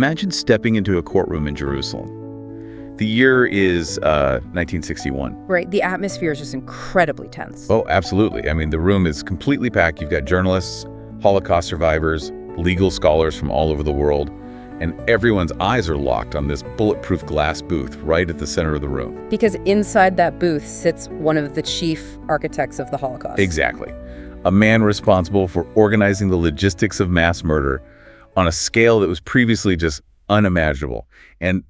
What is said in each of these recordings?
Imagine stepping into a courtroom in Jerusalem. The year is 1961. Right. The atmosphere is just incredibly tense. Oh, absolutely. I mean, the room is completely packed. You've got journalists, Holocaust survivors, legal scholars from all over the world, and everyone's eyes are locked on this bulletproof glass booth right at the center of the room. Because inside that booth sits one of the chief architects of the Holocaust. Exactly. A man responsible for organizing the logistics of mass murder on a scale that was previously just unimaginable. And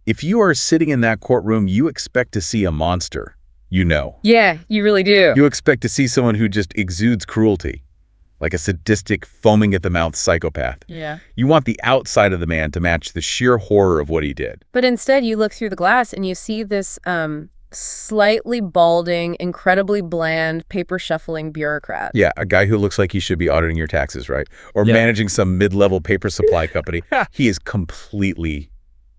if you are sitting in that courtroom, you expect to see a monster, you know. Yeah, you really do. You expect to see someone who just exudes cruelty, like a sadistic, foaming-at-the-mouth psychopath. Yeah. You want the outside of the man to match the sheer horror of what he did. But instead, you look through the glass and you see this slightly balding, incredibly bland, paper-shuffling bureaucrat. Yeah, a guy who looks like he should be auditing your taxes, right? Or managing some mid-level paper supply company. He is completely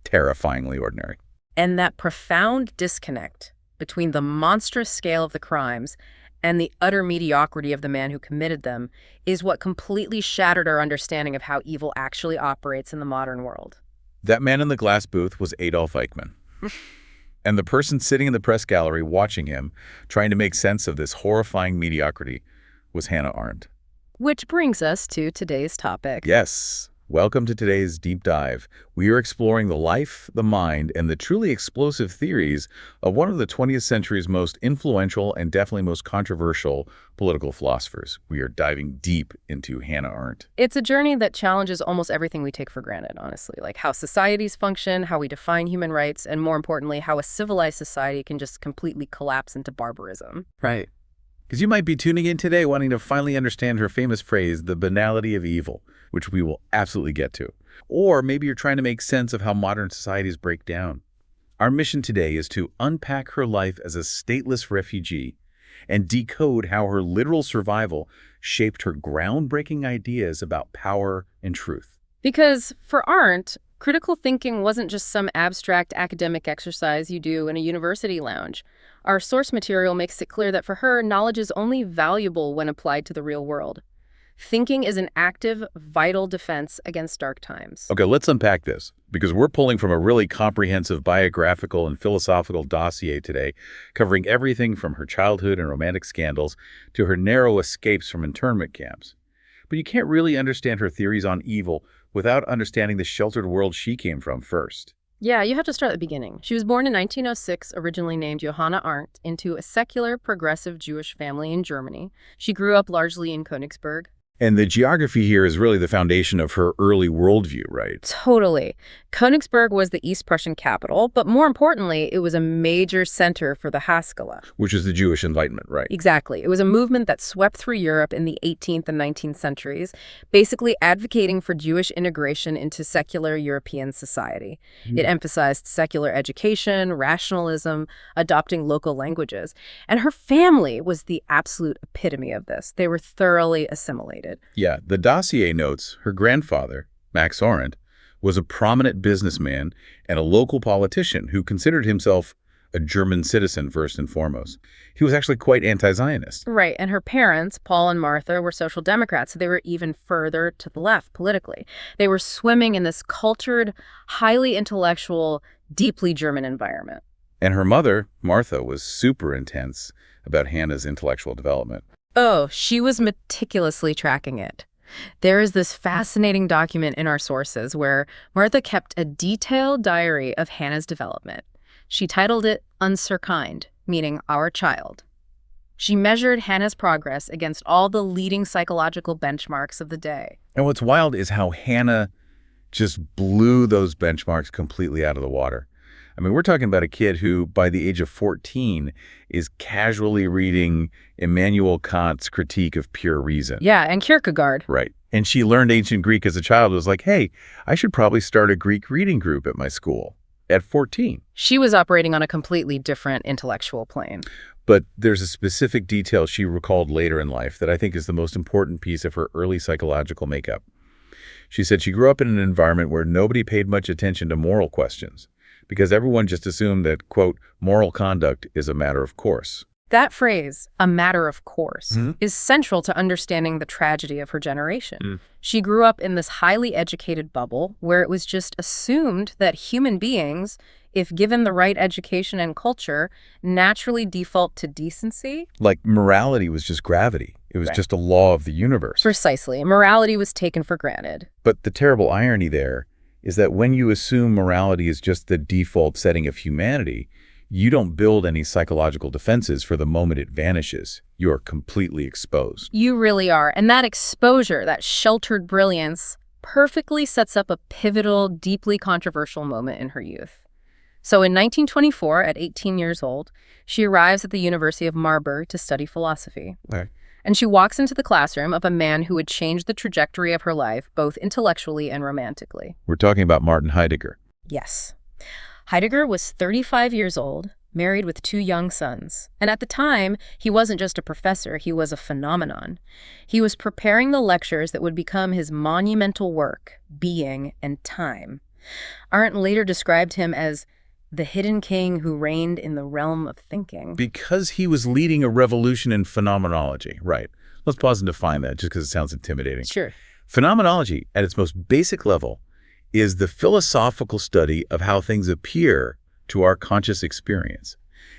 terrifyingly ordinary. And that profound disconnect between the monstrous scale of the crimes and the utter mediocrity of the man who committed them is what completely shattered our understanding of how evil actually operates in the modern world. That man in the glass booth was Adolf Eichmann. And the person sitting in the press gallery watching him, trying to make sense of this horrifying mediocrity, was Hannah Arendt. Which brings us to today's topic. Yes. Welcome to today's deep dive. We are exploring the life, the mind, and the truly explosive theories of one of the 20th century's most influential and definitely most controversial political philosophers. We are diving deep into Hannah Arendt. It's a journey that challenges almost everything we take for granted, honestly, like how societies function, how we define human rights, and more importantly, how a civilized society can just completely collapse into barbarism. Right. Because you might be tuning in today wanting to finally understand her famous phrase, the banality of evil, which we will absolutely get to. Or maybe you're trying to make sense of how modern societies break down. Our mission today is to unpack her life as a stateless refugee and decode how her literal survival shaped her groundbreaking ideas about power and truth. Because for Arendt, critical thinking wasn't just some abstract academic exercise you do in a university lounge. Our source material makes it clear that for her, knowledge is only valuable when applied to the real world. Thinking is an active, vital defense against dark times. Okay, let's unpack this, because we're pulling from a really comprehensive biographical and philosophical dossier today, covering everything from her childhood and romantic scandals to her narrow escapes from internment camps. But you can't really understand her theories on evil without understanding the sheltered world she came from first. Yeah, you have to start at the beginning. She was born in 1906, originally named Hannah Arendt, into a secular, progressive Jewish family in Germany. She grew up largely in Königsberg. And the geography here is really the foundation of her early worldview, right? Totally. Königsberg was the East Prussian capital, but more importantly, it was a major center for the Haskalah. Which is the Jewish Enlightenment, right? Exactly. It was a movement that swept through Europe in the 18th and 19th centuries, basically advocating for Jewish integration into secular European society. It emphasized secular education, rationalism, adopting local languages. And her family was the absolute epitome of this. They were thoroughly assimilated. Yeah, the dossier notes her grandfather, Max Arendt, was a prominent businessman and a local politician who considered himself a German citizen first and foremost. He was actually quite anti-Zionist. Right, and her parents, Paul and Martha, were social democrats, so they were even further to the left politically. They were swimming in this cultured, highly intellectual, deeply German environment. And her mother, Martha, was super intense about Hannah's intellectual development. Oh, she was meticulously tracking it. There is this fascinating document in our sources where Martha kept a detailed diary of Hannah's development. She titled it Unser-Kind, meaning our child. She measured Hannah's progress against all the leading psychological benchmarks of the day. And what's wild is how Hannah just blew those benchmarks completely out of the water. I mean, we're talking about a kid who, by the age of 14, is casually reading Immanuel Kant's Critique of Pure Reason. Yeah, and Kierkegaard. Right. And she learned ancient Greek as a child. It was like, hey, I should probably start a Greek reading group at my school at 14. She was operating on a completely different intellectual plane. But there's a specific detail she recalled later in life that I think is the most important piece of her early psychological makeup. She said she grew up in an environment where nobody paid much attention to moral questions, because everyone just assumed that, quote, moral conduct is a matter of course. That phrase, a matter of course, Hmm. is central to understanding the tragedy of her generation. Mm. She grew up in this highly educated bubble where it was just assumed that human beings, if given the right education and culture, naturally default to decency. Like morality was just gravity. It was Right. just a law of the universe. Precisely. Morality was taken for granted. But the terrible irony there is that when you assume morality is just the default setting of humanity, you don't build any psychological defenses for the moment it vanishes. You are completely exposed. You really are. And that exposure, that sheltered brilliance, perfectly sets up a pivotal, deeply controversial moment in her youth. So in 1924, at 18 years old, she arrives at the University of Marburg to study philosophy. Okay. And she walks into the classroom of a man who would change the trajectory of her life, both intellectually and romantically. We're talking about Martin Heidegger. Yes. Heidegger was 35 years old, married with 2 young sons. And at the time, he wasn't just a professor, he was a phenomenon. He was preparing the lectures that would become his monumental work, Being and Time. Arendt later described him as the hidden king who reigned in the realm of thinking. Because he was leading a revolution in phenomenology. Right. Let's pause and define that just because it sounds intimidating. Sure. Phenomenology, at its most basic level, is the philosophical study of how things appear to our conscious experience.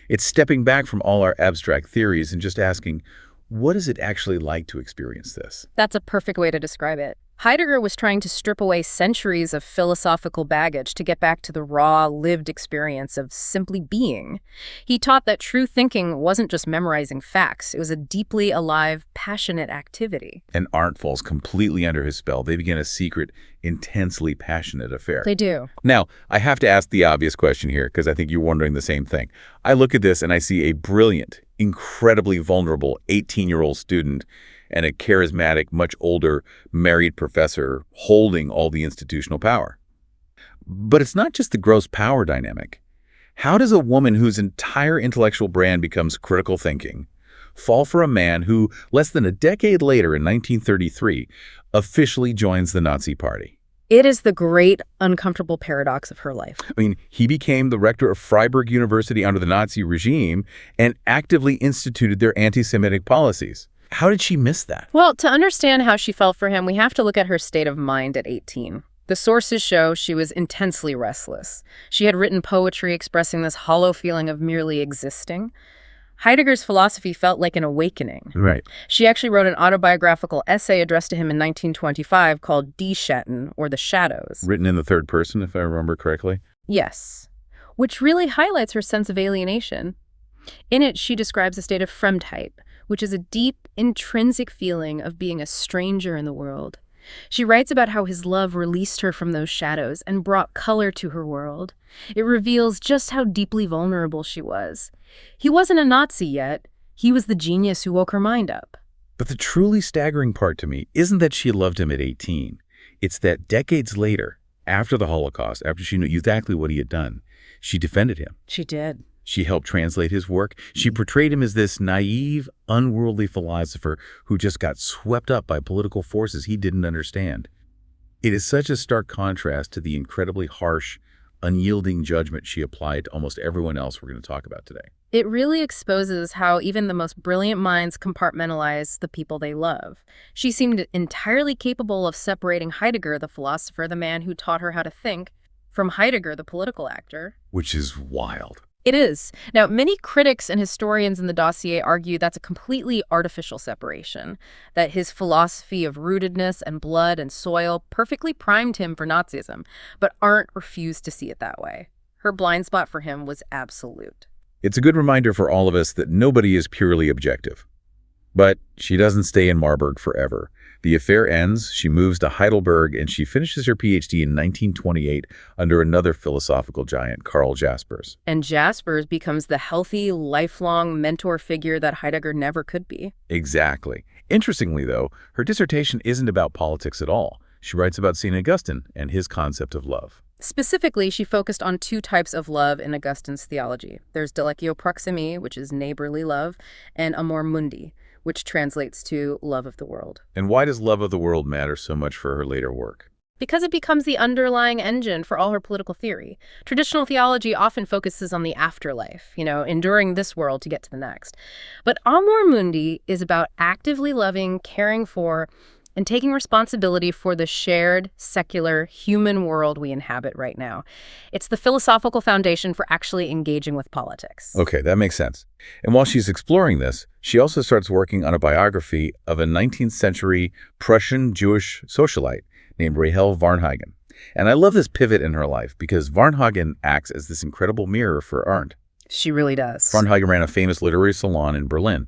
It's stepping back from all our abstract theories and just asking, what is it actually like to experience this? That's a perfect way to describe it. Heidegger was trying to strip away centuries of philosophical baggage to get back to the raw, lived experience of simply being. He taught that true thinking wasn't just memorizing facts. It was a deeply alive, passionate activity. And Arendt falls completely under his spell. They begin a secret, intensely passionate affair. They do. Now, I have to ask the obvious question here, because I think you're wondering the same thing. I look at this and I see a brilliant, incredibly vulnerable 18-year-old student and a charismatic, much older, married professor holding all the institutional power. But it's not just the gross power dynamic. How does a woman whose entire intellectual brand becomes critical thinking fall for a man who, less than a decade later in 1933, officially joins the Nazi Party? It is the great, uncomfortable paradox of her life. I mean, he became the rector of Freiburg University under the Nazi regime and actively instituted their anti-Semitic policies. How did she miss that? Well, to understand how she fell for him, we have to look at her state of mind at 18. The sources show she was intensely restless. She had written poetry expressing this hollow feeling of merely existing. Heidegger's philosophy felt like an awakening. Right. She actually wrote an autobiographical essay addressed to him in 1925 called Die Schatten, or The Shadows. Written in the third person, if I remember correctly. Yes, which really highlights her sense of alienation. In it, she describes a state of Fremdheit, which is a deep, intrinsic feeling of being a stranger in the world. She writes about how his love released her from those shadows and brought color to her world. It reveals just how deeply vulnerable she was. He wasn't a Nazi yet. He was the genius who woke her mind up. But the truly staggering part to me isn't that she loved him at 18. It's that decades later, after the Holocaust, after she knew exactly what he had done, she defended him. She did. She helped translate his work. She portrayed him as this naive, unworldly philosopher who just got swept up by political forces he didn't understand. It is such a stark contrast to the incredibly harsh, unyielding judgment she applied to almost everyone else we're going to talk about today. It really exposes how even the most brilliant minds compartmentalize the people they love. She seemed entirely capable of separating Heidegger, the philosopher, the man who taught her how to think, from Heidegger, the political actor. Which is wild. It is. Now, many critics and historians in the dossier argue that's a completely artificial separation, that his philosophy of rootedness and blood and soil perfectly primed him for Nazism, but Arendt refused to see it that way. Her blind spot for him was absolute. It's a good reminder for all of us that nobody is purely objective. But she doesn't stay in Marburg forever. The affair ends, she moves to Heidelberg, and she finishes her PhD in 1928 under another philosophical giant, Karl Jaspers. And Jaspers becomes the healthy, lifelong mentor figure that Heidegger never could be. Exactly. Interestingly, though, her dissertation isn't about politics at all. She writes about St. Augustine and his concept of love. Specifically, she focused on 2 types of love in Augustine's theology. There's delectio proximi, which is neighborly love, and amor mundi, which translates to love of the world. And why does love of the world matter so much for her later work? because it becomes the underlying engine for all her political theory. Traditional theology often focuses on the afterlife, enduring this world to get to the next. But Amor Mundi is about actively loving, caring for, and taking responsibility for the shared, secular, human world we inhabit right now. It's the philosophical foundation for actually engaging with politics. Okay, that makes sense. And while she's exploring this, she also starts working on a biography of a 19th century Prussian Jewish socialite named Rahel Varnhagen. And I love this pivot in her life because Varnhagen acts as this incredible mirror for Arendt. She really does. Varnhagen ran a famous literary salon in Berlin.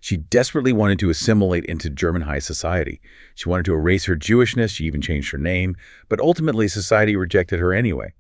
She desperately wanted to assimilate into German high society. She wanted to erase her Jewishness, she even changed her name, but ultimately society rejected her anyway.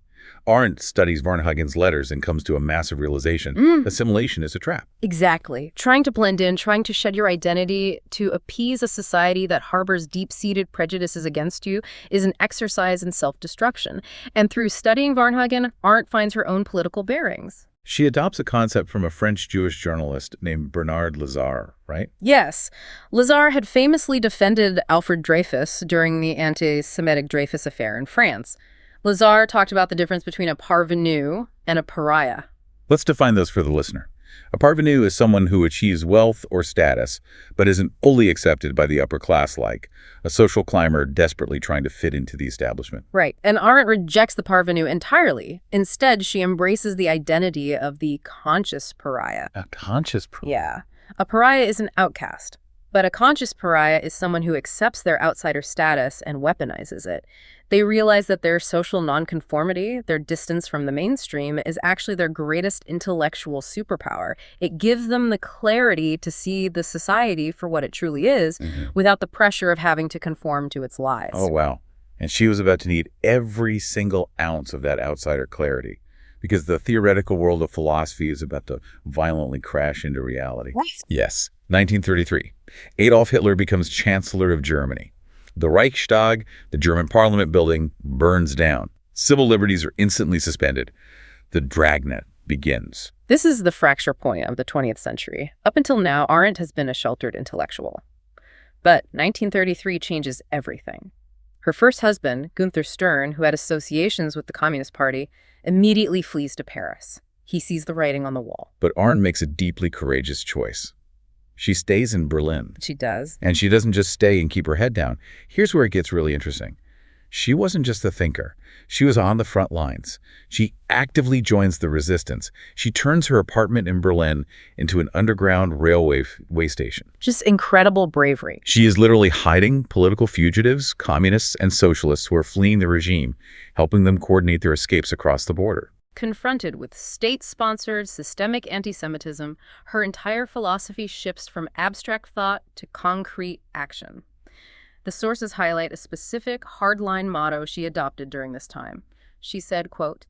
Arendt studies Varnhagen's letters and comes to a massive realization. Assimilation is a trap. Exactly. Trying to blend in, trying to shed your identity to appease a society that harbors deep-seated prejudices against you is an exercise in self-destruction. And through studying Varnhagen, Arendt finds her own political bearings. She adopts a concept from a French Jewish journalist named Bernard Lazare, right? Yes. Lazare had famously defended Alfred Dreyfus during the anti-Semitic Dreyfus affair in France. Lazare talked about the difference between a parvenu and a pariah. Let's define those for the listener. A parvenu is someone who achieves wealth or status, but isn't fully accepted by the upper class, like a social climber desperately trying to fit into the establishment. Right. And Arendt rejects the parvenu entirely. Instead, she embraces the identity of the conscious pariah. A conscious pariah? Yeah. A pariah is an outcast, but a conscious pariah is someone who accepts their outsider status and weaponizes it. They realize that their social nonconformity, their distance from the mainstream, is actually their greatest intellectual superpower. It gives them the clarity to see the society for what it truly is, without the pressure of having to conform to its lies. Oh, wow. And she was about to need every single ounce of that outsider clarity, because the theoretical world of philosophy is about to violently crash into reality. Yes, 1933. Adolf Hitler becomes Chancellor of Germany. The Reichstag, the German parliament building, burns down. Civil liberties are instantly suspended. The dragnet begins. This is the fracture point of the 20th century. Up until now, Arendt has been a sheltered intellectual. But 1933 changes everything. Her first husband, Gunther Stern, who had associations with the Communist Party, immediately flees to Paris. He sees the writing on the wall. But Arendt makes a deeply courageous choice. She stays in Berlin. She does. And she doesn't just stay and keep her head down. Here's where it gets really interesting. She wasn't just a thinker. She was on the front lines. She actively joins the resistance. She turns her apartment in Berlin into an underground railway station. Just incredible bravery. She is literally hiding political fugitives, communists, and socialists who are fleeing the regime, helping them coordinate their escapes across the border. Confronted with state-sponsored systemic anti-Semitism, her entire philosophy shifts from abstract thought to concrete action. The sources highlight a specific hardline motto she adopted during this time. She said, quote,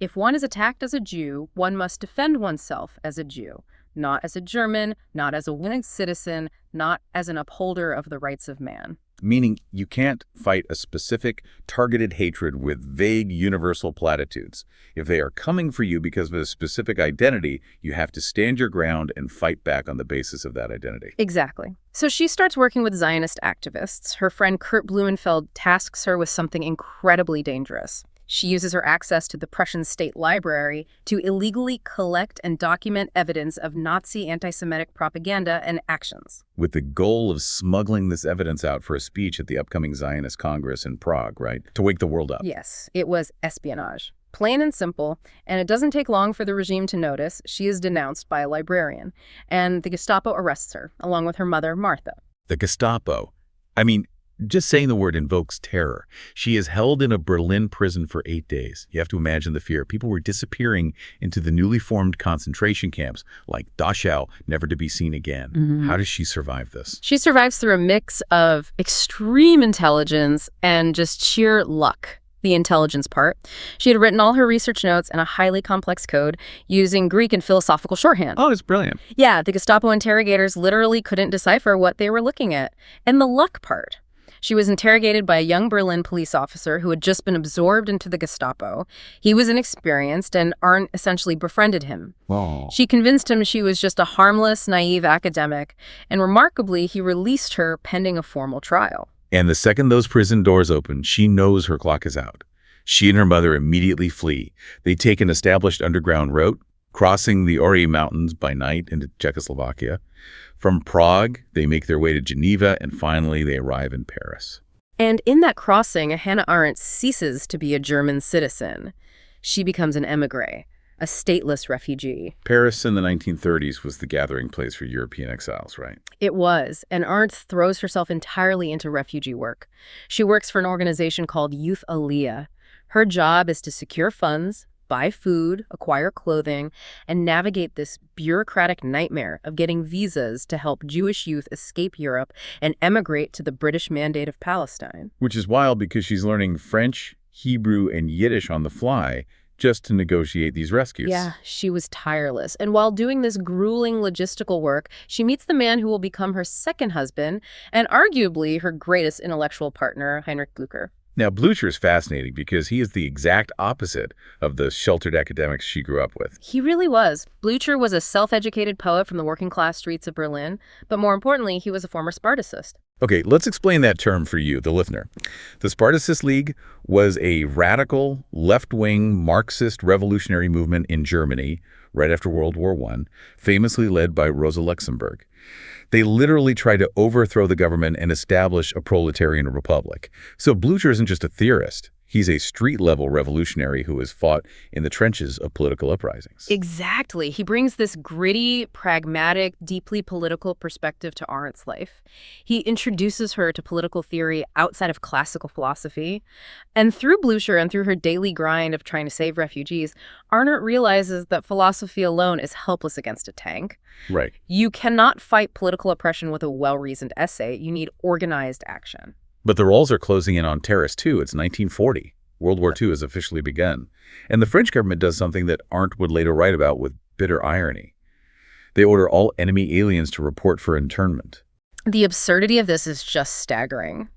"If one is attacked as a Jew, one must defend oneself as a Jew, not as a German, not as a winning citizen, not as an upholder of the rights of man." Meaning you can't fight a specific targeted hatred with vague universal platitudes. If they are coming for you because of a specific identity, you have to stand your ground and fight back on the basis of that identity. Exactly. So she starts working with Zionist activists. Her friend Kurt Blumenfeld tasks her with something incredibly dangerous. She uses her access to the Prussian State Library to illegally collect and document evidence of Nazi anti-Semitic propaganda and actions. With the goal of smuggling this evidence out for a speech at the upcoming Zionist Congress in Prague, right? To wake the world up. Yes, it was espionage. Plain and simple, and it doesn't take long for the regime to notice. She is denounced by a librarian, and the Gestapo arrests her, along with her mother, Martha. The Gestapo. I mean, just saying the word invokes terror. She is held in a Berlin prison for 8 days. You have to imagine the fear. People were disappearing into the newly formed concentration camps like Dachau, never to be seen again. How does she survive this? She survives through a mix of extreme intelligence and just sheer luck. The intelligence part. She had written all her research notes in a highly complex code using Greek and philosophical shorthand. Oh, it's brilliant. Yeah, the Gestapo interrogators literally couldn't decipher what they were looking at. And the luck part. She was interrogated by a young Berlin police officer who had just been absorbed into the Gestapo. He was inexperienced, and Arendt essentially befriended him. Whoa. She convinced him she was just a harmless, naive academic, and remarkably, he released her pending a formal trial. And the second those prison doors open, she knows her clock is out. She and her mother immediately flee. They take an established underground route, crossing the Ori Mountains by night into Czechoslovakia. From Prague, they make their way to Geneva, and finally they arrive in Paris. And in that crossing, Hannah Arendt ceases to be a German citizen. She becomes an émigré, a stateless refugee. Paris in the 1930s was the gathering place for European exiles, right? It was, and Arendt throws herself entirely into refugee work. She works for an organization called Youth Aliyah. Her job is to secure funds, buy food, acquire clothing, and navigate this bureaucratic nightmare of getting visas to help Jewish youth escape Europe and emigrate to the British Mandate of Palestine. Which is wild because she's learning French, Hebrew, and Yiddish on the fly just to negotiate these rescues. Yeah, she was tireless. And while doing this grueling logistical work, she meets the man who will become her second husband and arguably her greatest intellectual partner, Heinrich Blücher. Now, Blücher is fascinating because he is the exact opposite of the sheltered academics she grew up with. He really was. Blücher was a self-educated poet from the working-class streets of Berlin, but more importantly, he was a former Spartacist. Okay, let's explain that term for you, the listener. The Spartacist League was a radical, left-wing, Marxist revolutionary movement in Germany right after World War I, famously led by Rosa Luxemburg. They literally tried to overthrow the government and establish a proletarian republic. So Blücher isn't just a theorist. He's a street-level revolutionary who has fought in the trenches of political uprisings. Exactly. He brings this gritty, pragmatic, deeply political perspective to Arendt's life. He introduces her to political theory outside of classical philosophy. And through Blücher and through her daily grind of trying to save refugees, Arendt realizes that philosophy alone is helpless against a tank. Right. You cannot fight political oppression with a well-reasoned essay. You need organized action. But the roles are closing in on terrorists, too. It's 1940. World War II has officially begun. And the French government does something that Arendt would later write about with bitter irony. They order all enemy aliens to report for internment. The absurdity of this is just staggering.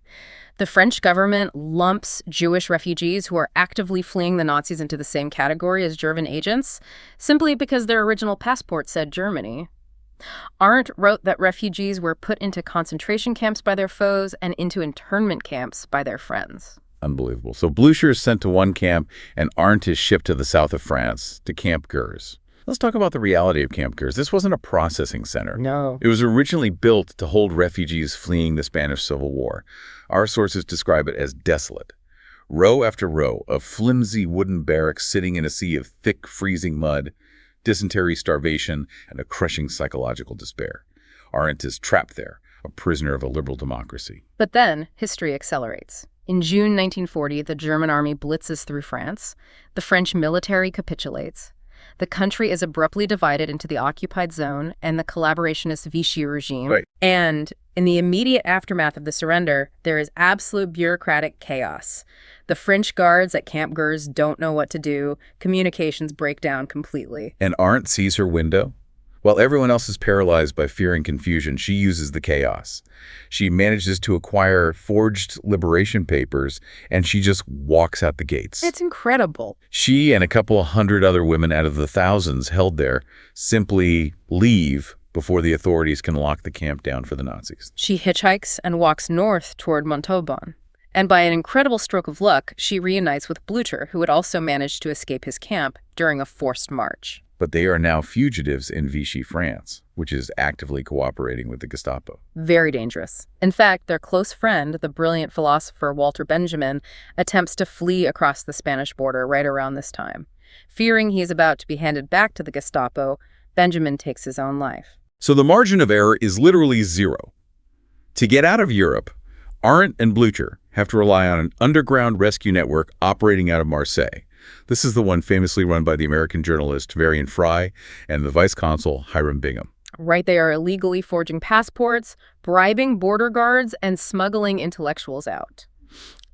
The French government lumps Jewish refugees who are actively fleeing the Nazis into the same category as German agents, simply because their original passport said Germany. Arendt wrote that refugees were put into concentration camps by their foes and into internment camps by their friends. Unbelievable. So Blücher is sent to one camp, and Arendt is shipped to the south of France, to Camp Gurs. Let's talk about the reality of Camp Gurs. This wasn't a processing center. No. It was originally built to hold refugees fleeing the Spanish Civil War. Our sources describe it as desolate. Row after row of flimsy wooden barracks sitting in a sea of thick, freezing mud, dysentery, starvation, and a crushing psychological despair. Arendt is trapped there, a prisoner of a liberal democracy. But then history accelerates. In June 1940, the German army blitzes through France. The French military capitulates. The country is abruptly divided into the occupied zone and the collaborationist Vichy regime. Right. And in the immediate aftermath of the surrender, there is absolute bureaucratic chaos. The French guards at Camp Gurs don't know what to do. Communications break down completely. And Arendt sees her window. While everyone else is paralyzed by fear and confusion, she uses the chaos. She manages to acquire forged liberation papers, and she just walks out the gates. It's incredible. She and a couple of hundred other women out of the thousands held there simply leave before the authorities can lock the camp down for the Nazis. She hitchhikes and walks north toward Montauban. And by an incredible stroke of luck, she reunites with Blücher, who had also managed to escape his camp during a forced march. But they are now fugitives in Vichy France, which is actively cooperating with the Gestapo. Very dangerous. In fact, their close friend, the brilliant philosopher Walter Benjamin, attempts to flee across the Spanish border right around this time. Fearing he is about to be handed back to the Gestapo, Benjamin takes his own life. So the margin of error is literally zero. To get out of Europe, Arendt and Blücher have to rely on an underground rescue network operating out of Marseille. This is the one famously run by the American journalist Varian Fry and the vice consul Hiram Bingham. Right, they are illegally forging passports, bribing border guards, and smuggling intellectuals out.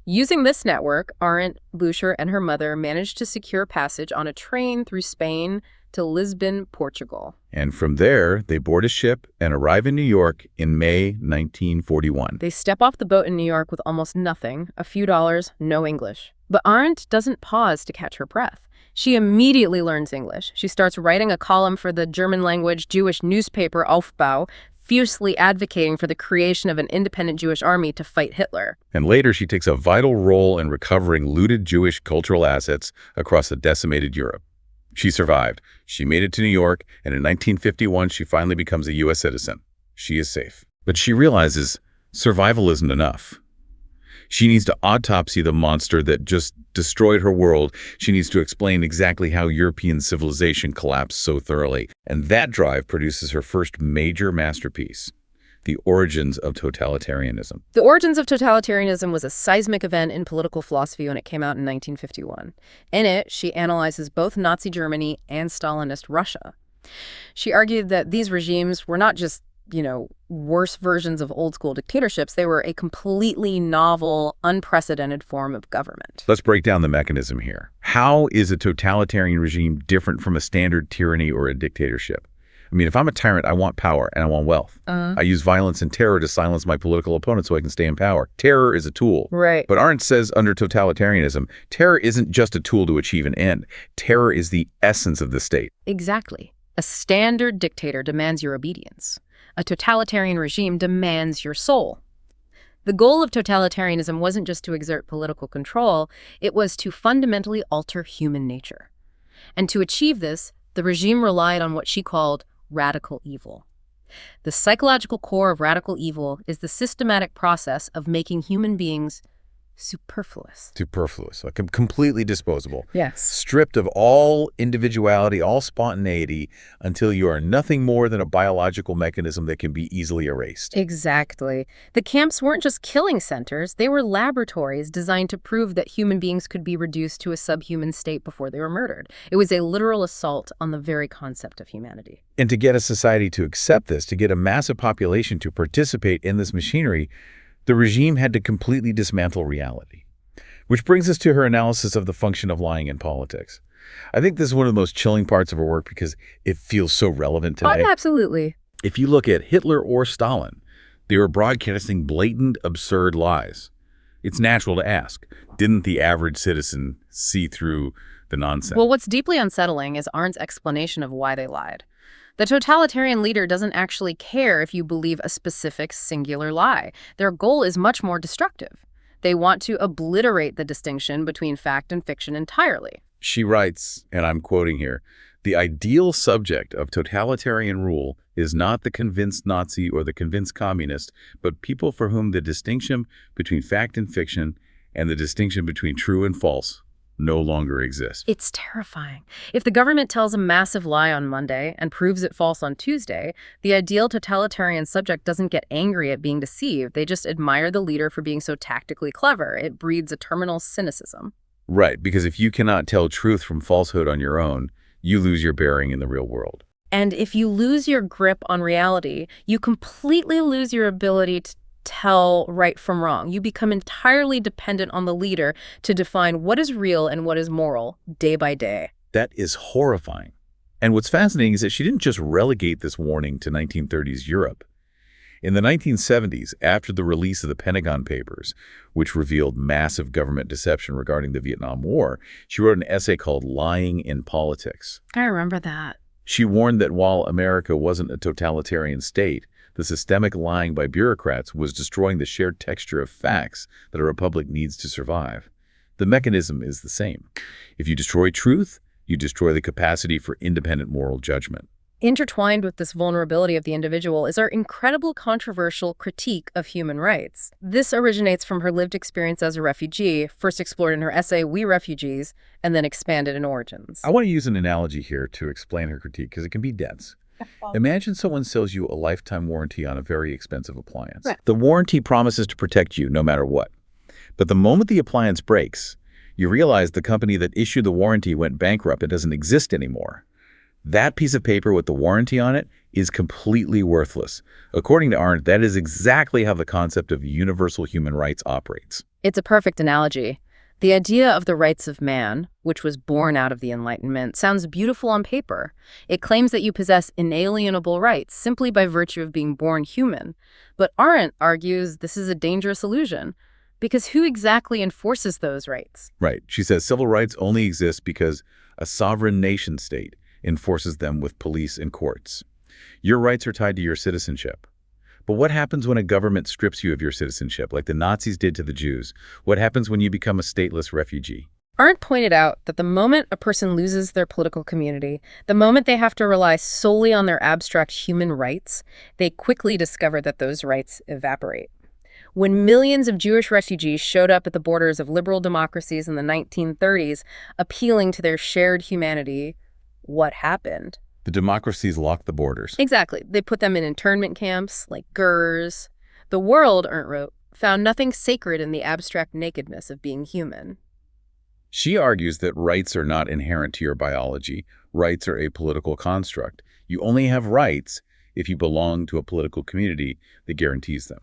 Using this network, Arendt, Blücher, and her mother managed to secure passage on a train through Spain to Lisbon, Portugal. And from there, they board a ship and arrive in New York in May 1941. They step off the boat in New York with almost nothing, a few dollars, no English. But Arendt doesn't pause to catch her breath. She immediately learns English. She starts writing a column for the German-language Jewish newspaper Aufbau, fiercely advocating for the creation of an independent Jewish army to fight Hitler. And later, she takes a vital role in recovering looted Jewish cultural assets across a decimated Europe. She survived. She made it to New York, and in 1951, she finally becomes a U.S. citizen. She is safe. But she realizes survival isn't enough. She needs to autopsy the monster that just destroyed her world. She needs to explain exactly how European civilization collapsed so thoroughly. And that drive produces her first major masterpiece, The Origins of Totalitarianism. The Origins of Totalitarianism was a seismic event in political philosophy when it came out in 1951. In it, she analyzes both Nazi Germany and Stalinist Russia. She argued that these regimes were not just worse versions of old-school dictatorships. They were a completely novel, unprecedented form of government. Let's break down the mechanism here. How is a totalitarian regime different from a standard tyranny or a dictatorship? I mean, if I'm a tyrant, I want power and I want wealth. I use violence and terror to silence my political opponents so I can stay in power. Terror is a tool. Right. But Arendt says under totalitarianism, terror isn't just a tool to achieve an end. Terror is the essence of the state. Exactly. A standard dictator demands your obedience. A totalitarian regime demands your soul. The goal of totalitarianism wasn't just to exert political control, it was to fundamentally alter human nature. And to achieve this, the regime relied on what she called radical evil. The psychological core of radical evil is the systematic process of making human beings superfluous. Superfluous, like completely disposable. Yes. Stripped of all individuality, all spontaneity, until you are nothing more than a biological mechanism that can be easily erased. Exactly. The camps weren't just killing centers, they were laboratories designed to prove that human beings could be reduced to a subhuman state before they were murdered. It was a literal assault on the very concept of humanity. And to get a society to accept this, to get a massive population to participate in this machinery, the regime had to completely dismantle reality. Which brings us to her analysis of the function of lying in politics. I think this is one of the most chilling parts of her work because it feels so relevant today. Oh, absolutely. If you look at Hitler or Stalin, they were broadcasting blatant, absurd lies. It's natural to ask, didn't the average citizen see through the nonsense? Well, what's deeply unsettling is Arendt's explanation of why they lied. The totalitarian leader doesn't actually care if you believe a specific singular lie. Their goal is much more destructive. They want to obliterate the distinction between fact and fiction entirely. She writes, and I'm quoting here, "The ideal subject of totalitarian rule is not the convinced Nazi or the convinced communist, but people for whom the distinction between fact and fiction and the distinction between true and false no longer exists." It's terrifying. If the government tells a massive lie on Monday and proves it false on Tuesday, the ideal totalitarian subject doesn't get angry at being deceived. They just admire the leader for being so tactically clever. It breeds a terminal cynicism. Right, because if you cannot tell truth from falsehood on your own, you lose your bearing in the real world. And if you lose your grip on reality, you completely lose your ability to tell right from wrong. You become entirely dependent on the leader to define what is real and what is moral day by day. That is horrifying. And what's fascinating is that she didn't just relegate this warning to 1930s Europe. In the 1970s, after the release of the Pentagon Papers, which revealed massive government deception regarding the Vietnam War, she wrote an essay called Lying in Politics. I remember that. She warned that while America wasn't a totalitarian state, the systemic lying by bureaucrats was destroying the shared texture of facts that a republic needs to survive. The mechanism is the same. If you destroy truth, you destroy the capacity for independent moral judgment. Intertwined with this vulnerability of the individual is our incredible controversial critique of human rights. This originates from her lived experience as a refugee, first explored in her essay, We Refugees, and then expanded in Origins. I want to use an analogy here to explain her critique because it can be dense. Imagine someone sells you a lifetime warranty on a very expensive appliance. Right. The warranty promises to protect you no matter what. But the moment the appliance breaks, you realize the company that issued the warranty went bankrupt. It doesn't exist anymore. That piece of paper with the warranty on it is completely worthless. According to Arendt, that is exactly how the concept of universal human rights operates. It's a perfect analogy. The idea of the rights of man, which was born out of the Enlightenment, sounds beautiful on paper. It claims that you possess inalienable rights simply by virtue of being born human. But Arendt argues this is a dangerous illusion, because who exactly enforces those rights? Right. She says civil rights only exist because a sovereign nation state enforces them with police and courts. Your rights are tied to your citizenship. But what happens when a government strips you of your citizenship, like the Nazis did to the Jews? What happens when you become a stateless refugee? Arendt pointed out that the moment a person loses their political community, the moment they have to rely solely on their abstract human rights, they quickly discover that those rights evaporate. When millions of Jewish refugees showed up at the borders of liberal democracies in the 1930s, appealing to their shared humanity, what happened? The democracies locked the borders. Exactly. They put them in internment camps, like Gurs. The world, Arendt wrote, found nothing sacred in the abstract nakedness of being human. She argues that rights are not inherent to your biology. Rights are a political construct. You only have rights if you belong to a political community that guarantees them.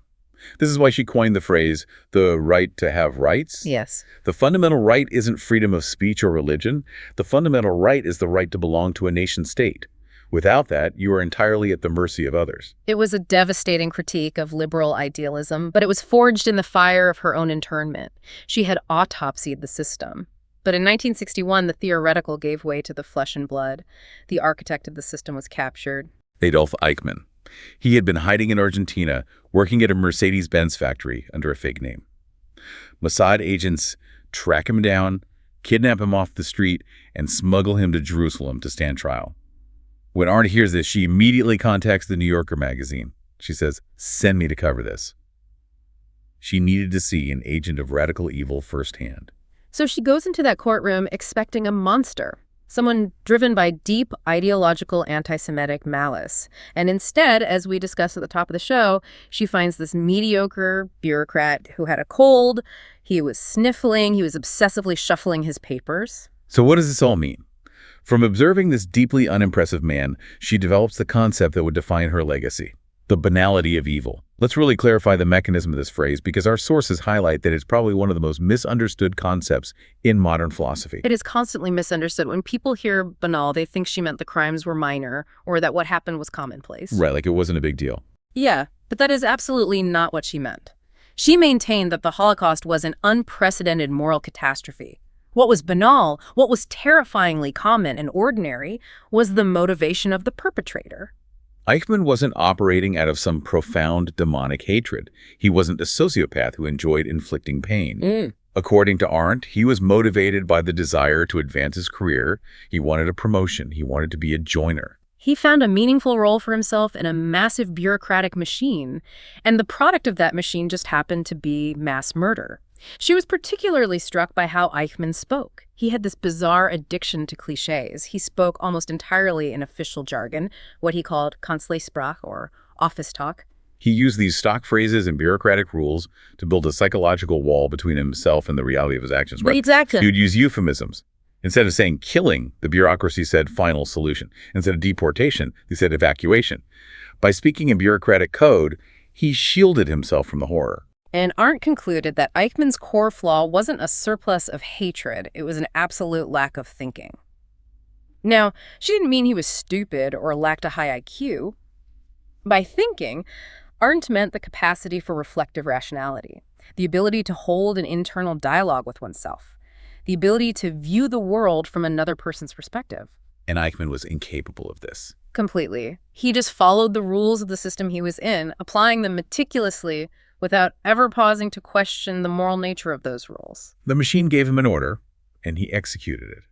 This is why she coined the phrase, the right to have rights. Yes. The fundamental right isn't freedom of speech or religion. The fundamental right is the right to belong to a nation state. Without that, you are entirely at the mercy of others. It was a devastating critique of liberal idealism, but it was forged in the fire of her own internment. She had autopsied the system. But in 1961, the theoretical gave way to the flesh and blood. The architect of the system was captured. Adolf Eichmann. He had been hiding in Argentina, working at a Mercedes-Benz factory under a fake name. Mossad agents track him down, kidnap him off the street, and smuggle him to Jerusalem to stand trial. When Arendt hears this, she immediately contacts the New Yorker magazine. She says, "Send me to cover this." She needed to see an agent of radical evil firsthand. So she goes into that courtroom expecting a monster, someone driven by deep ideological anti-Semitic malice. And instead, as we discussed at the top of the show, she finds this mediocre bureaucrat who had a cold, he was sniffling, he was obsessively shuffling his papers. So what does this all mean? From observing this deeply unimpressive man, she develops the concept that would define her legacy, the banality of evil. Let's really clarify the mechanism of this phrase because our sources highlight that it's probably one of the most misunderstood concepts in modern philosophy. It is constantly misunderstood. When people hear banal, they think she meant the crimes were minor or that what happened was commonplace. Right, like it wasn't a big deal. Yeah, but that is absolutely not what she meant. She maintained that the Holocaust was an unprecedented moral catastrophe. What was banal, what was terrifyingly common and ordinary, was the motivation of the perpetrator. Eichmann wasn't operating out of some profound demonic hatred. He wasn't a sociopath who enjoyed inflicting pain. According to Arendt, he was motivated by the desire to advance his career. He wanted a promotion. He wanted to be a joiner. He found a meaningful role for himself in a massive bureaucratic machine, and the product of that machine just happened to be mass murder. She was particularly struck by how Eichmann spoke. He had this bizarre addiction to cliches. He spoke almost entirely in official jargon, what he called Kanzleisprach, or office talk. He used these stock phrases and bureaucratic rules to build a psychological wall between himself and the reality of his actions. Right? Exactly. He would use euphemisms. Instead of saying killing, the bureaucracy said final solution. Instead of deportation, they said evacuation. By speaking in bureaucratic code, he shielded himself from the horror. And Arendt concluded that Eichmann's core flaw wasn't a surplus of hatred, it was an absolute lack of thinking. Now, she didn't mean he was stupid or lacked a high IQ. By thinking, Arendt meant the capacity for reflective rationality, the ability to hold an internal dialogue with oneself, the ability to view the world from another person's perspective. And Eichmann was incapable of this. Completely. He just followed the rules of the system he was in, applying them meticulously without ever pausing to question the moral nature of those rules. The machine gave him an order, and he executed it.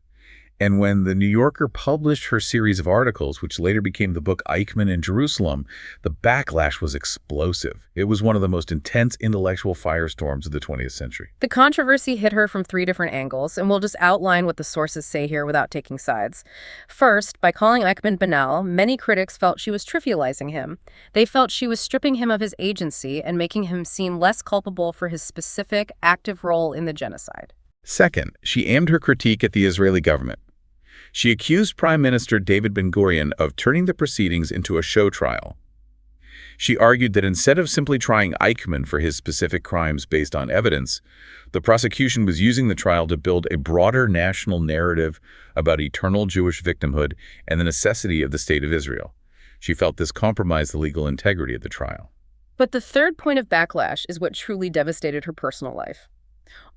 And when the New Yorker published her series of articles, which later became the book Eichmann in Jerusalem, the backlash was explosive. It was one of the most intense intellectual firestorms of the 20th century. The controversy hit her from 3 different angles, and we'll just outline what the sources say here without taking sides. First, by calling Eichmann banal, many critics felt she was trivializing him. They felt she was stripping him of his agency and making him seem less culpable for his specific, active role in the genocide. Second, she aimed her critique at the Israeli government. She accused Prime Minister David Ben-Gurion of turning the proceedings into a show trial. She argued that instead of simply trying Eichmann for his specific crimes based on evidence, the prosecution was using the trial to build a broader national narrative about eternal Jewish victimhood and the necessity of the State of Israel. She felt this compromised the legal integrity of the trial. But the third point of backlash is what truly devastated her personal life.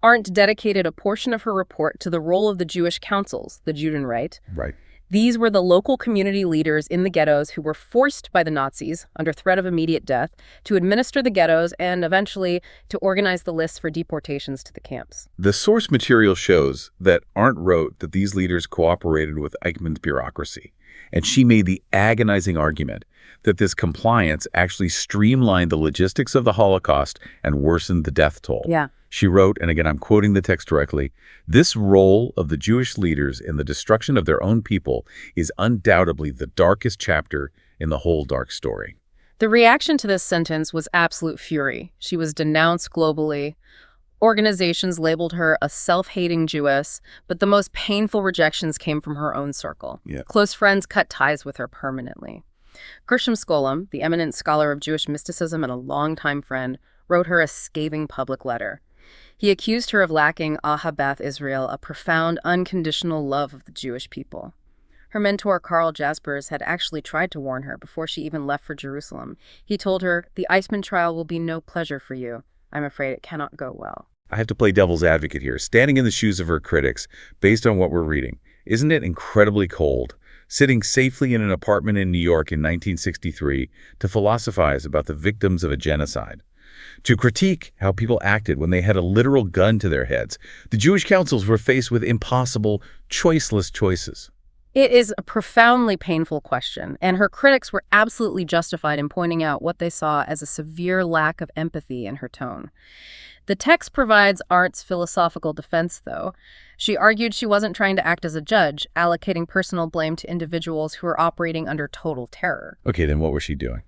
Arendt dedicated a portion of her report to the role of the Jewish councils, the Judenreich. Right. These were the local community leaders in the ghettos who were forced by the Nazis, under threat of immediate death, to administer the ghettos and eventually to organize the lists for deportations to the camps. The source material shows that Arendt wrote that these leaders cooperated with Eichmann's bureaucracy, and she made the agonizing argument that this compliance actually streamlined the logistics of the Holocaust and worsened the death toll. Yeah. She wrote, and again I'm quoting the text directly, "This role of the Jewish leaders in the destruction of their own people is undoubtedly the darkest chapter in the whole dark story." The reaction to this sentence was absolute fury. She was denounced globally. Organizations labeled her a self-hating Jewess, but the most painful rejections came from her own circle. Yeah. Close friends cut ties with her permanently. Gershom Scholem, the eminent scholar of Jewish mysticism and a longtime friend, wrote her a scathing public letter. He accused her of lacking Ahabath Israel, a profound, unconditional love of the Jewish people. Her mentor, Karl Jaspers, had actually tried to warn her before she even left for Jerusalem. He told her, "The Eichmann trial will be no pleasure for you. I'm afraid it cannot go well." I have to play devil's advocate here, standing in the shoes of her critics, based on what we're reading. Isn't it incredibly cold, sitting safely in an apartment in New York in 1963 to philosophize about the victims of a genocide? To critique how people acted when they had a literal gun to their heads. The Jewish councils were faced with impossible, choiceless choices. It is a profoundly painful question, and her critics were absolutely justified in pointing out what they saw as a severe lack of empathy in her tone. The text provides Arndt's philosophical defense, though. She argued she wasn't trying to act as a judge, allocating personal blame to individuals who were operating under total terror. Okay, then what was she doing?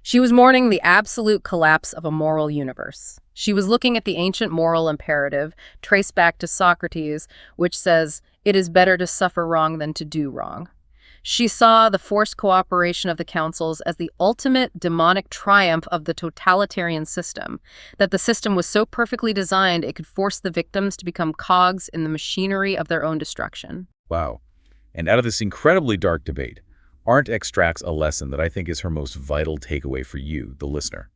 She was mourning the absolute collapse of a moral universe. She was looking at the ancient moral imperative, traced back to Socrates, which says, "It is better to suffer wrong than to do wrong." She saw the forced cooperation of the councils as the ultimate demonic triumph of the totalitarian system, that the system was so perfectly designed it could force the victims to become cogs in the machinery of their own destruction. Wow. And out of this incredibly dark debate, Arendt extracts a lesson that I think is her most vital takeaway for you, the listener.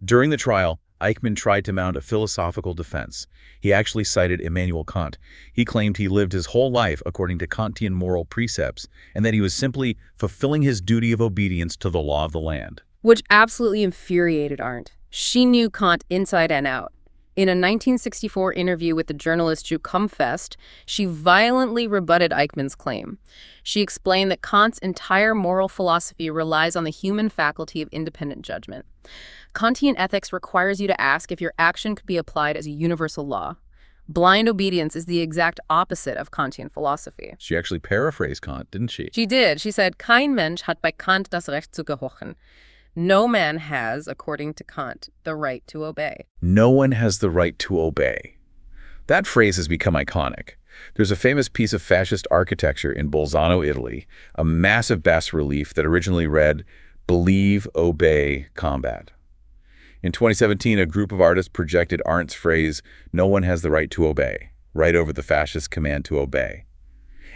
During the trial, Eichmann tried to mount a philosophical defense. He actually cited Immanuel Kant. He claimed he lived his whole life according to Kantian moral precepts, and that he was simply fulfilling his duty of obedience to the law of the land. Which absolutely infuriated Arendt. She knew Kant inside and out. In a 1964 interview with the journalist Drew Comfest, she violently rebutted Eichmann's claim. She explained that Kant's entire moral philosophy relies on the human faculty of independent judgment. Kantian ethics requires you to ask if your action could be applied as a universal law. Blind obedience is the exact opposite of Kantian philosophy. She actually paraphrased Kant, didn't she? She did. She said, "Kein Mensch hat bei Kant das Recht zu gehorchen." No man has, according to Kant, the right to obey. No one has the right to obey. That phrase has become iconic. There's a famous piece of fascist architecture in Bolzano, Italy, a massive bas-relief that originally read, "Believe, obey, combat." In 2017, a group of artists projected Arndt's phrase, "No one has the right to obey," right over the fascist command to obey.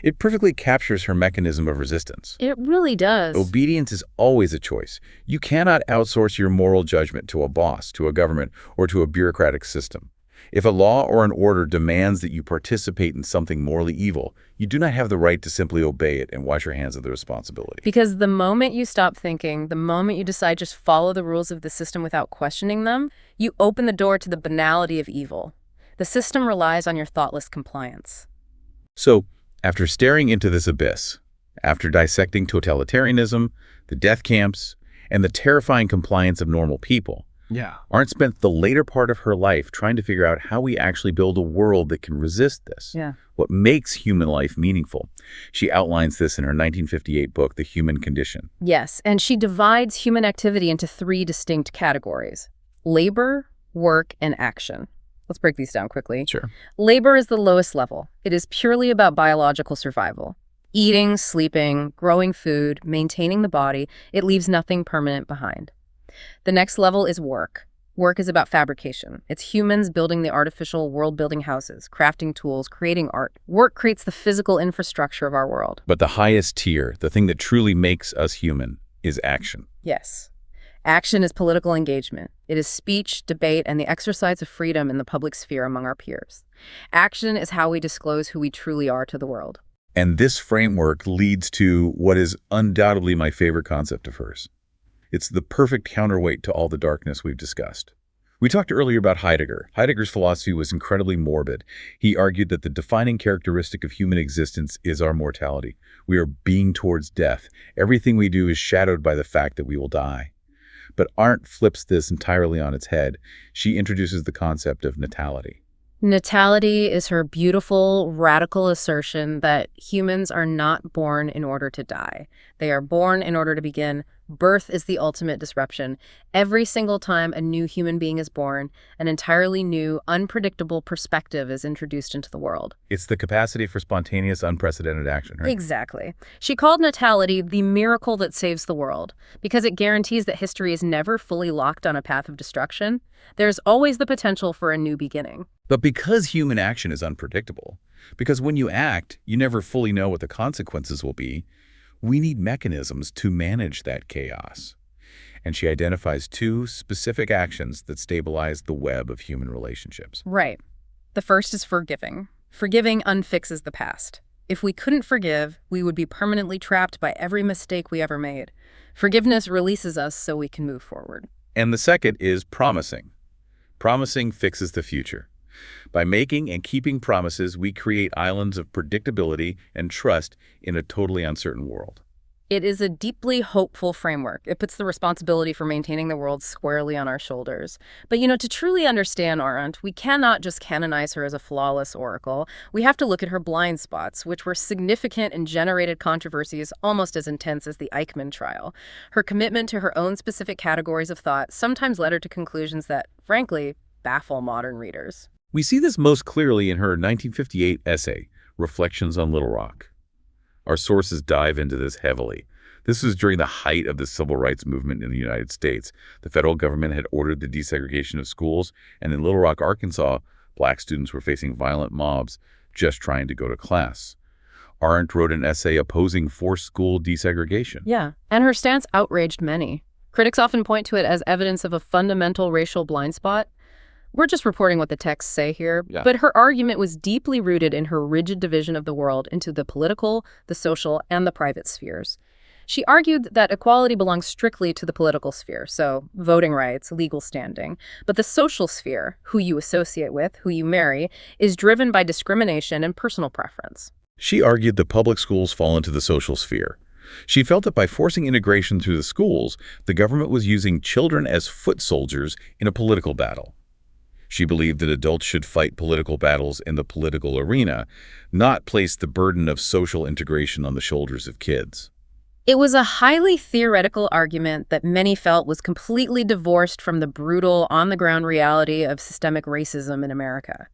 It perfectly captures her mechanism of resistance. It really does. Obedience is always a choice. You cannot outsource your moral judgment to a boss, to a government, or to a bureaucratic system. If a law or an order demands that you participate in something morally evil, you do not have the right to simply obey it and wash your hands of the responsibility. Because the moment you stop thinking, the moment you decide just follow the rules of the system without questioning them, you open the door to the banality of evil. The system relies on your thoughtless compliance. So, after staring into this abyss, after dissecting totalitarianism, the death camps, and the terrifying compliance of normal people, Arendt spent the later part of her life trying to figure out how we actually build a world that can resist this. What makes human life meaningful. She outlines this in her 1958 book, The Human Condition. Yes, and she divides human activity into 3 distinct categories: labor, work, and action. Let's break these down quickly. Sure. Labor is the lowest level. It is purely about biological survival. Eating, sleeping, growing food, maintaining the body. It leaves nothing permanent behind. The next level is work. Work is about fabrication. It's humans building the artificial world-building houses, crafting tools, creating art. Work creates the physical infrastructure of our world. But the highest tier, the thing that truly makes us human, is action. Yes. Action is political engagement. It is speech, debate, and the exercise of freedom in the public sphere among our peers. Action is how we disclose who we truly are to the world. And this framework leads to what is undoubtedly my favorite concept of hers. It's the perfect counterweight to all the darkness we've discussed. We talked earlier about Heidegger. Heidegger's philosophy was incredibly morbid. He argued that the defining characteristic of human existence is our mortality. We are being towards death. Everything we do is shadowed by the fact that we will die. But Arendt flips this entirely on its head. She introduces the concept of natality. Natality is her beautiful, radical assertion that humans are not born in order to die. They are born in order to begin. Birth is the ultimate disruption. Every single time a new human being is born, an entirely new, unpredictable perspective is introduced into the world. It's the capacity for spontaneous, unprecedented action, right? Exactly. She called natality the miracle that saves the world, because it guarantees that history is never fully locked on a path of destruction. There's always the potential for a new beginning. But because human action is unpredictable, because when you act, you never fully know what the consequences will be, we need mechanisms to manage that chaos. And she identifies two specific actions that stabilize the web of human relationships. Right. The first is forgiving. Forgiving unfixes the past. If we couldn't forgive, we would be permanently trapped by every mistake we ever made. Forgiveness releases us so we can move forward. And the second is promising. Promising fixes the future. By making and keeping promises, we create islands of predictability and trust in a totally uncertain world. It is a deeply hopeful framework. It puts the responsibility for maintaining the world squarely on our shoulders. But, to truly understand Arendt, we cannot just canonize her as a flawless oracle. We have to look at her blind spots, which were significant and generated controversies almost as intense as the Eichmann trial. Her commitment to her own specific categories of thought sometimes led her to conclusions that, frankly, baffle modern readers. We see this most clearly in her 1958 essay, Reflections on Little Rock. Our sources dive into this heavily. This was during the height of the civil rights movement in the United States. The federal government had ordered the desegregation of schools, and in Little Rock, Arkansas, black students were facing violent mobs just trying to go to class. Arendt wrote an essay opposing forced school desegregation. Yeah, and her stance outraged many. Critics often point to it as evidence of a fundamental racial blind spot. We're just reporting what the texts say here, but her argument was deeply rooted in her rigid division of the world into the political, the social, and the private spheres. She argued that equality belongs strictly to the political sphere, so voting rights, legal standing. But the social sphere, who you associate with, who you marry, is driven by discrimination and personal preference. She argued that public schools fall into the social sphere. She felt that by forcing integration through the schools, the government was using children as foot soldiers in a political battle. She believed that adults should fight political battles in the political arena, not place the burden of social integration on the shoulders of kids. It was a highly theoretical argument that many felt was completely divorced from the brutal, on-the-ground reality of systemic racism in America.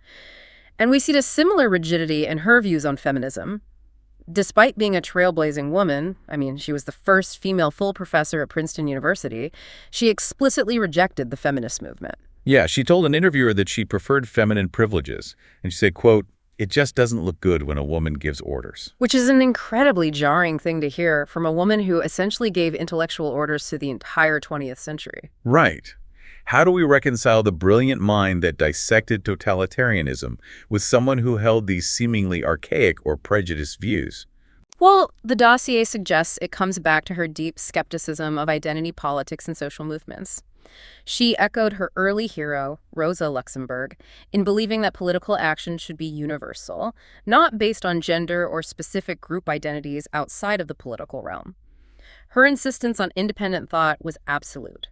And we see a similar rigidity in her views on feminism. Despite being a trailblazing woman, she was the first female full professor at Princeton University, she explicitly rejected the feminist movement. Yeah, she told an interviewer that she preferred feminine privileges, and she said, quote, "It just doesn't look good when a woman gives orders." Which is an incredibly jarring thing to hear from a woman who essentially gave intellectual orders to the entire 20th century. Right. How do we reconcile the brilliant mind that dissected totalitarianism with someone who held these seemingly archaic or prejudiced views? Well, the dossier suggests it comes back to her deep skepticism of identity politics and social movements. She echoed her early hero, Rosa Luxemburg, in believing that political action should be universal, not based on gender or specific group identities outside of the political realm. Her insistence on independent thought was absolute.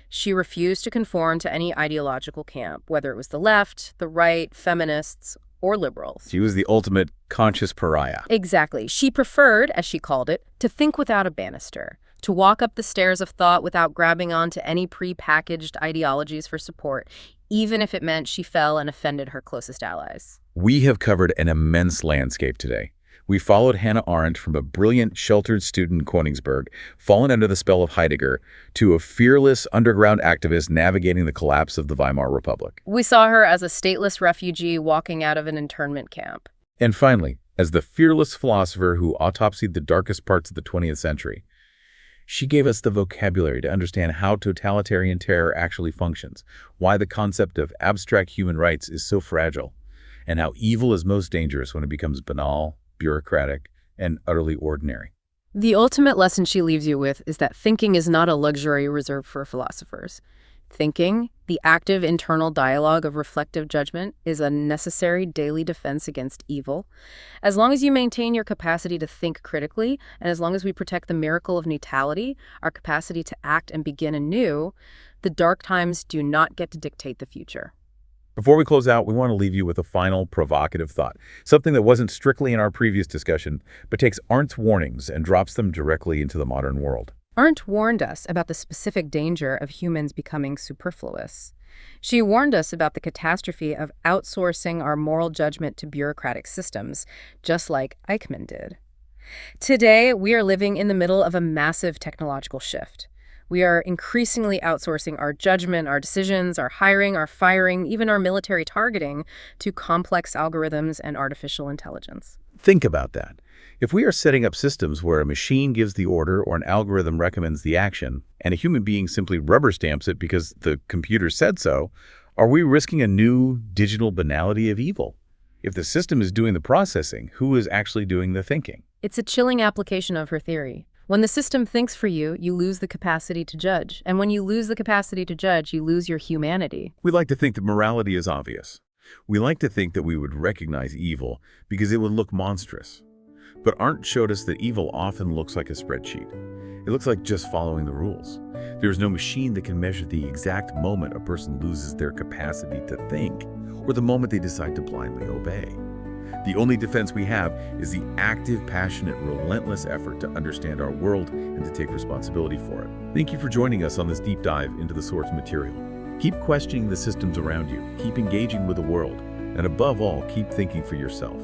She refused to conform to any ideological camp, whether it was the left, the right, feminists, or liberals. She was the ultimate conscious pariah. Exactly. She preferred, as she called it, to think without a banister, to walk up the stairs of thought without grabbing onto any pre-packaged ideologies for support, even if it meant she fell and offended her closest allies. We have covered an immense landscape today. We followed Hannah Arendt from a brilliant, sheltered student in Königsberg, fallen under the spell of Heidegger, to a fearless underground activist navigating the collapse of the Weimar Republic. We saw her as a stateless refugee walking out of an internment camp. And finally, as the fearless philosopher who autopsied the darkest parts of the 20th century. She gave us the vocabulary to understand how totalitarian terror actually functions, why the concept of abstract human rights is so fragile, and how evil is most dangerous when it becomes banal, bureaucratic, and utterly ordinary. The ultimate lesson she leaves you with is that thinking is not a luxury reserved for philosophers. Thinking, the active internal dialogue of reflective judgment, is a necessary daily defense against evil. As long as you maintain your capacity to think critically, and as long as we protect the miracle of neutrality, our capacity to act and begin anew, the dark times do not get to dictate the future. Before we close out, we want to leave you with a final provocative thought, something that wasn't strictly in our previous discussion, but takes Arendt's warnings and drops them directly into the modern world. Arendt warned us about the specific danger of humans becoming superfluous. She warned us about the catastrophe of outsourcing our moral judgment to bureaucratic systems, just like Eichmann did. Today, we are living in the middle of a massive technological shift. We are increasingly outsourcing our judgment, our decisions, our hiring, our firing, even our military targeting to complex algorithms and artificial intelligence. Think about that. If we are setting up systems where a machine gives the order or an algorithm recommends the action, and a human being simply rubber stamps it because the computer said so, are we risking a new digital banality of evil? If the system is doing the processing, who is actually doing the thinking? It's a chilling application of her theory. When the system thinks for you, you lose the capacity to judge. And when you lose the capacity to judge, you lose your humanity. We like to think that morality is obvious. We like to think that we would recognize evil because it would look monstrous. But Arendt showed us that evil often looks like a spreadsheet. It looks like just following the rules. There is no machine that can measure the exact moment a person loses their capacity to think, or the moment they decide to blindly obey. The only defense we have is the active, passionate, relentless effort to understand our world and to take responsibility for it. Thank you for joining us on this deep dive into the source material. Keep questioning the systems around you, keep engaging with the world, and above all, keep thinking for yourself.